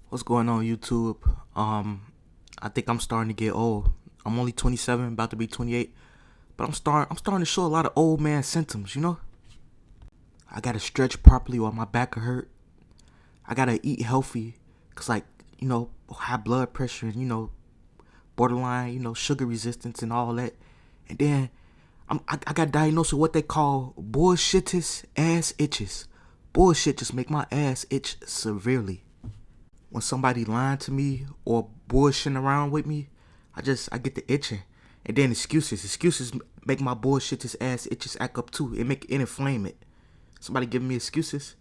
What's going on, YouTube? I think I'm starting to get old. I'm only 27, about to be 28, but I'm starting to show a lot of old man symptoms. I gotta stretch properly while my back hurt. I gotta eat healthy, cause high blood pressure and borderline sugar resistance and all that. And then I got diagnosed with what they call bullshittis ass itches. Bullshit just make my ass itch severely. When somebody lying to me or bullshitting around with me, I get the itching. And then excuses make my bullshit this ass itches act up too. It inflame it. Somebody giving me excuses.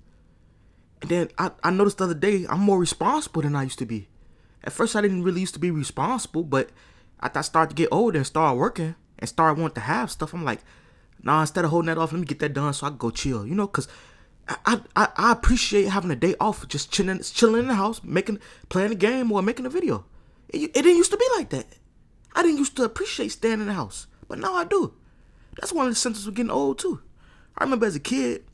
And then I noticed the other day I'm more responsible than I used to be. At first I didn't really used to be responsible, but after I started to get older and start working and start wanting to have stuff, I'm like, nah, instead of holding that off, let me get that done so I can go chill. Cause I appreciate having a day off, just chilling in the house, playing a game or making a video. It didn't used to be like that. I didn't used to appreciate staying in the house, but now I do. That's one of the symptoms of getting old too. I remember as a kid,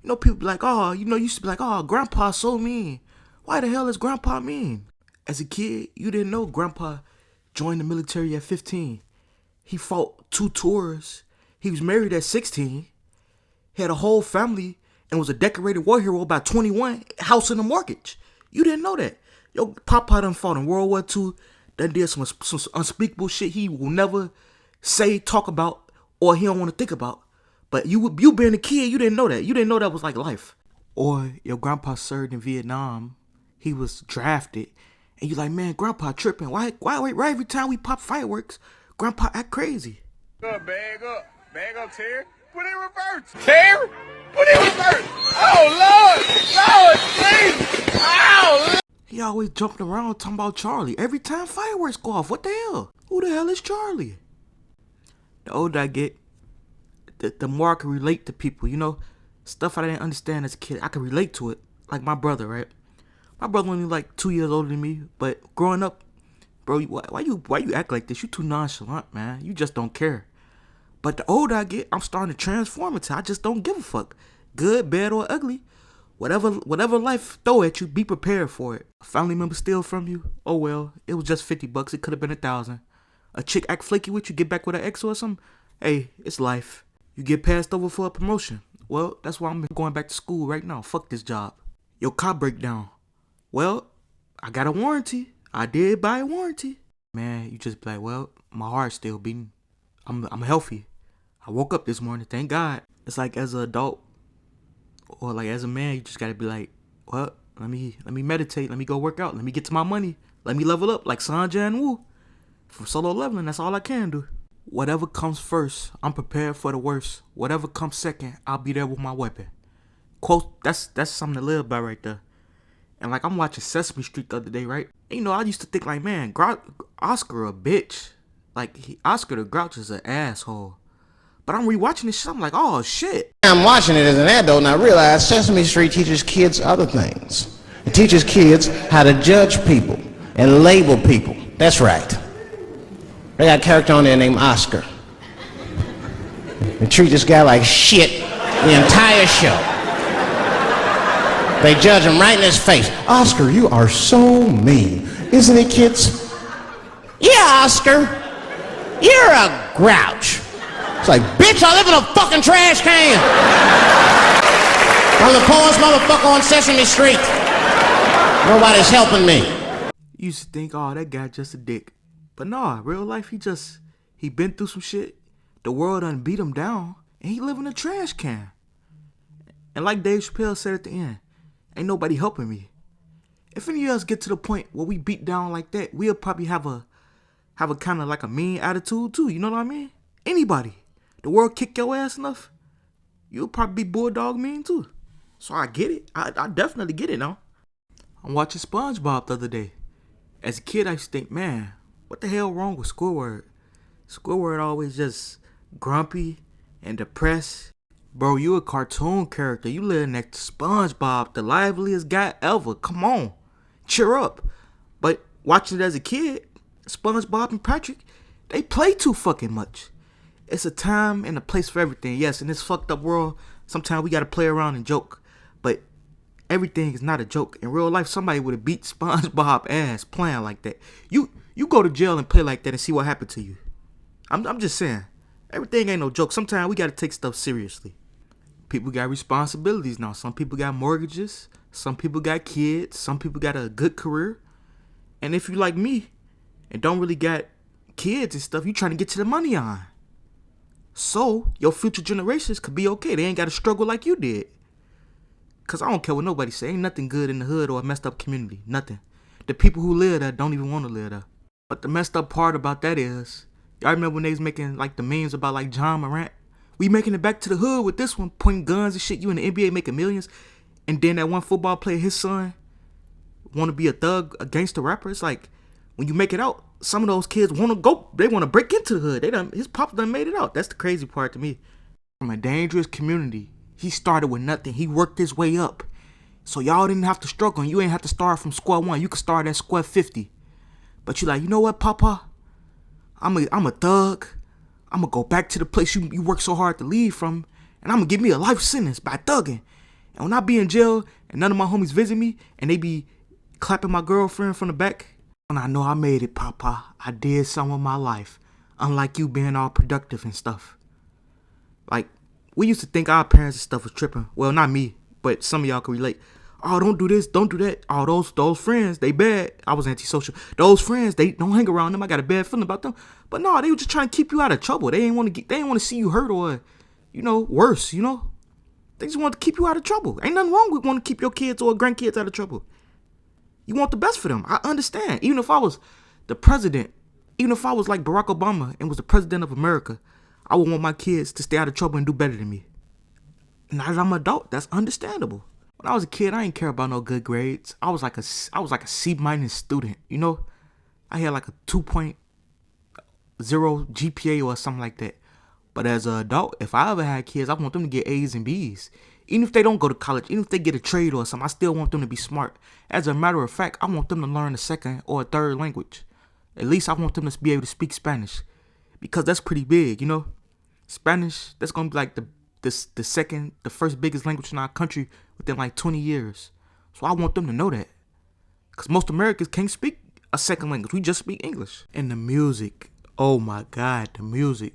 people be like, oh, used to be like, oh, grandpa's so mean. Why the hell is grandpa mean? As a kid, you didn't know grandpa joined the military at 15. He fought 2 tours. He was married at 16. He had a whole family and was a decorated war hero by 21, house and a mortgage. You didn't know that. Yo, Papa done fought in World War II, done did some unspeakable shit he will never say, talk about, or he don't want to think about. But you being a kid, you didn't know that. You didn't know that was like life. Or your grandpa served in Vietnam. He was drafted. And you like, man, grandpa tripping. Why right every time we pop fireworks, grandpa act crazy. Bag up, Terry. Put it in reverse. Terry, put it in reverse. Oh, Lord, please. Oh, Lord. He always jumping around talking about Charlie. Every time fireworks go off, what the hell? Who the hell is Charlie? The older I get, the more I can relate to people, Stuff I didn't understand as a kid, I can relate to it. Like my brother, right? My brother only like 2 years older than me, but growing up, bro, why you act like this? You too nonchalant, man. You just don't care. But the older I get, I'm starting to transform into I just don't give a fuck. Good, bad, or ugly. Whatever life throw at you, be prepared for it. A family member steal from you, oh well, it was just $50. It could have been 1,000. A chick act flaky with you, get back with her ex or something. Hey, it's life. You get passed over for a promotion. Well, that's why I'm going back to school right now. Fuck this job. Your car break down. Well, I got a warranty. I did buy a warranty. Man, you just be like, well, my heart's still beating. I'm healthy. I woke up this morning, thank God. It's like as an adult or like as a man, you just gotta be like, well, let me meditate, let me go work out, let me get to my money, let me level up like Sanja and Woo. From solo leveling, that's all I can do. Whatever comes first, I'm prepared for the worst. Whatever comes second, I'll be there with my weapon. Quote, that's something to live by right there. And like I'm watching Sesame Street the other day, right? And, I used to think like, man, Oscar a bitch. Like Oscar the Grouch is an asshole. But I'm rewatching this shit, I'm like, oh shit. I'm watching it as an adult and I realize Sesame Street teaches kids other things. It teaches kids how to judge people and label people. That's right. They got a character on there named Oscar. They treat this guy like shit the entire show. They judge him right in his face. Oscar, you are so mean. Isn't it, kids? Yeah, Oscar. You're a grouch. It's like, bitch, I live in a fucking trash can. I'm the poorest motherfucker on Sesame Street. Nobody's helping me. You used to think, oh, that guy just a dick. But nah, real life, he been through some shit. The world done beat him down, and he live in a trash can. And like Dave Chappelle said at the end, ain't nobody helping me. If any of us get to the point where we beat down like that, we'll probably have a kind of like a mean attitude too, you know what I mean? Anybody. The world kick your ass enough, you'll probably be bulldog mean too. So I get it. I definitely get it now. I'm watching SpongeBob the other day. As a kid, I used to think, man, what the hell wrong with Squidward? Squidward always just grumpy and depressed. Bro, you a cartoon character. You live next to SpongeBob, the liveliest guy ever. Come on. Cheer up. But watching it as a kid, SpongeBob and Patrick, they play too fucking much. It's a time and a place for everything. Yes, in this fucked up world, sometimes we gotta play around and joke. But everything is not a joke. In real life, somebody would have beat SpongeBob ass playing like that. You go to jail and play like that and see what happened to you. I'm just saying, everything ain't no joke. Sometimes we gotta take stuff seriously. People got responsibilities now. Some people got mortgages. Some people got kids. Some people got a good career. And if you like me and don't really got kids and stuff, you trying to get to the money on. So your future generations could be okay. They ain't got to struggle like you did. Cause I don't care what nobody say. Ain't nothing good in the hood or a messed up community. Nothing. The people who live there don't even want to live there. But the messed up part about that is, y'all remember when they was making like the memes about like John Morant? We making it back to the hood with this one, pointing guns and shit. You in the NBA making millions. And then that one football player, his son, want to be a thug, a gangster rapper. It's like, when you make it out, some of those kids want to go, they want to break into the hood. His pop done made it out. That's the crazy part to me. From a dangerous community, he started with nothing. He worked his way up. So y'all didn't have to struggle, and you ain't have to start from square one. You could start at square 50. But you like, you know what, Papa? I'm a thug. I'm going to go back to the place you worked so hard to leave from, and I'm going to give me a life sentence by thugging. And when I be in jail and none of my homies visit me and they be clapping my girlfriend from the back, and I know I made it, Papa. I did something with my life. Unlike you being all productive and stuff. Like, we used to think our parents and stuff was tripping. Well, not me, but some of y'all can relate. Oh, don't do this, don't do that. Oh, those friends, they bad. I was antisocial. Those friends, they don't hang around them. I got a bad feeling about them. But no, they were just trying to keep you out of trouble. They ain't want to see you hurt or, worse, They just want to keep you out of trouble. Ain't nothing wrong with wanting to keep your kids or grandkids out of trouble. You want the best for them. I understand. Even if I was the president, even if I was like Barack Obama and was the president of America, I would want my kids to stay out of trouble and do better than me. Now that I'm an adult, that's understandable. When I was a kid, I didn't care about no good grades. I was like a C- student, I had like a 2.0 GPA or something like that. But as an adult, if I ever had kids, I want them to get A's and B's. Even if they don't go to college, even if they get a trade or something, I still want them to be smart. As a matter of fact, I want them to learn a second or a third language. At least I want them to be able to speak Spanish. Because that's pretty big, Spanish, that's going to be like the first biggest language in our country within like 20 years. So I want them to know that. Because most Americans can't speak a second language. We just speak English. And the music. Oh my God, the music.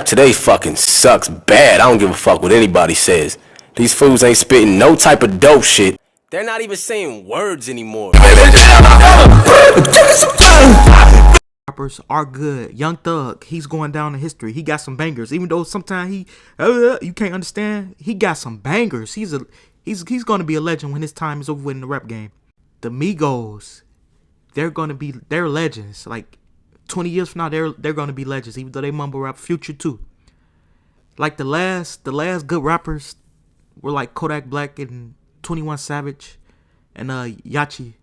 Today fucking sucks bad. I don't give a fuck what anybody says. These fools ain't spitting no type of dope shit. They're not even saying words anymore. Rappers are good. Young Thug, he's going down in history. He got some bangers. Even though sometimes you can't understand, he got some bangers. He's going to be a legend when his time is over with in the rap game. The Migos, they're legends. Like 20 years from now, they're going to be legends, even though they mumble rap. Future too. Like the last good rappers were like Kodak Black and 21 Savage and Yachi.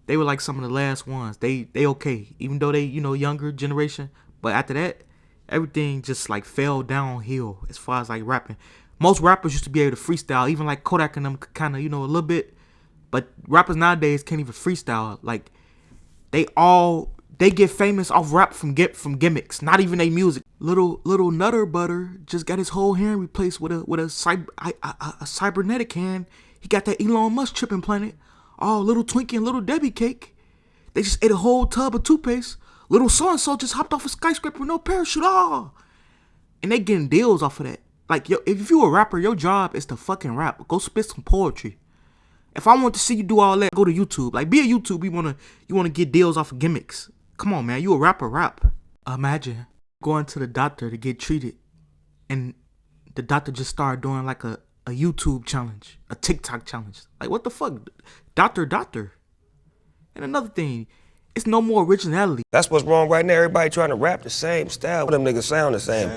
They were like some of the last ones. They okay, even though they younger generation. But after that, everything just like fell downhill as far as like rapping. Most rappers used to be able to freestyle, even like Kodak and them kind of a little bit. But rappers nowadays can't even freestyle. Like they get famous off rap from gimmicks, not even their music. Little Nutter Butter just got his whole hand replaced with a cybernetic hand. He got that Elon Musk chip implanted. Oh, Little Twinkie and Little Debbie Cake, they just ate a whole tub of toothpaste. Little so-and-so just hopped off a skyscraper with no parachute. Oh, and they getting deals off of that. Like, if you a rapper, your job is to fucking rap. Go spit some poetry. If I want to see you do all that, go to YouTube. Like, be a YouTube. You wanna get deals off of gimmicks. Come on, man. You a rapper, rap. Imagine going to the doctor to get treated, and the doctor just started doing like a YouTube challenge, a TikTok challenge. Like, what the fuck? Doctor. And another thing, it's no more originality. That's what's wrong right now. Everybody trying to rap the same style. Them niggas sound the same.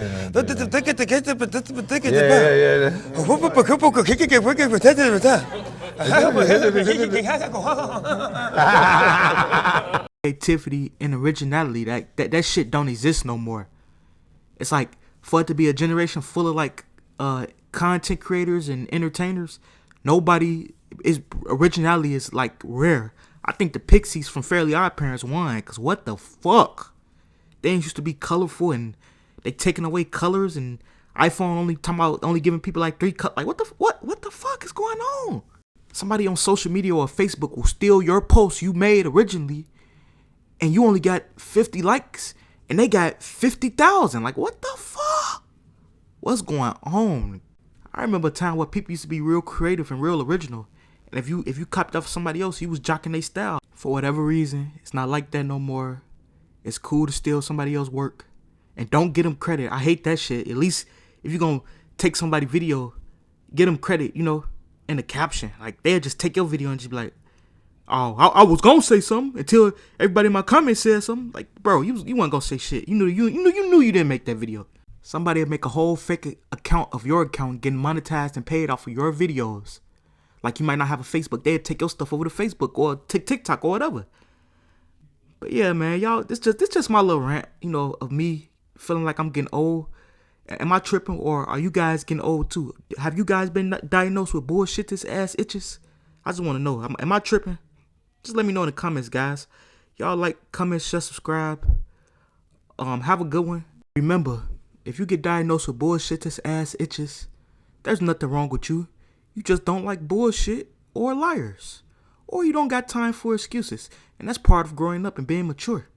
Creativity and originality, that shit don't exist no more. It's like, for it to be a generation full of like content creators and entertainers, originality is like rare. I think the Pixies from Fairly Odd Parents won, because what the fuck? They used to be colorful, and they taking away colors, and iPhone only talking about only giving people like 3 cut. Like what the fuck is going on? Somebody on social media or Facebook will steal your post you made originally, and you only got 50 likes, and they got 50,000. Like what the fuck? What's going on? I remember a time where people used to be real creative and real original, and if you copied off somebody else, you was jocking their style. For whatever reason, it's not like that no more. It's cool to steal somebody else's work, and don't get them credit. I hate that shit. At least if you're gonna take somebody's video, get them credit, you know, in the caption. Like they'll just take your video and just be like, oh, I was gonna say something until everybody in my comments said something. Like, bro, you weren't gonna say shit. You knew you didn't make that video. Somebody will make a whole fake account of your account getting monetized and paid off of your videos. Like you might not have a Facebook, they'll take your stuff over to Facebook or TikTok or whatever. But yeah, man, y'all, this just my little rant, you know, of me feeling like I'm getting old. Am I tripping, or are you guys getting old too? Have you guys been diagnosed with bullshit ass itches? I just want to know. Am I tripping? Just let me know in the comments, guys. Y'all like, comment, share, subscribe. Have a good one. Remember, if you get diagnosed with bullshit ass itches, there's nothing wrong with you. You just don't like bullshit or liars. Or you don't got time for excuses. And that's part of growing up and being mature.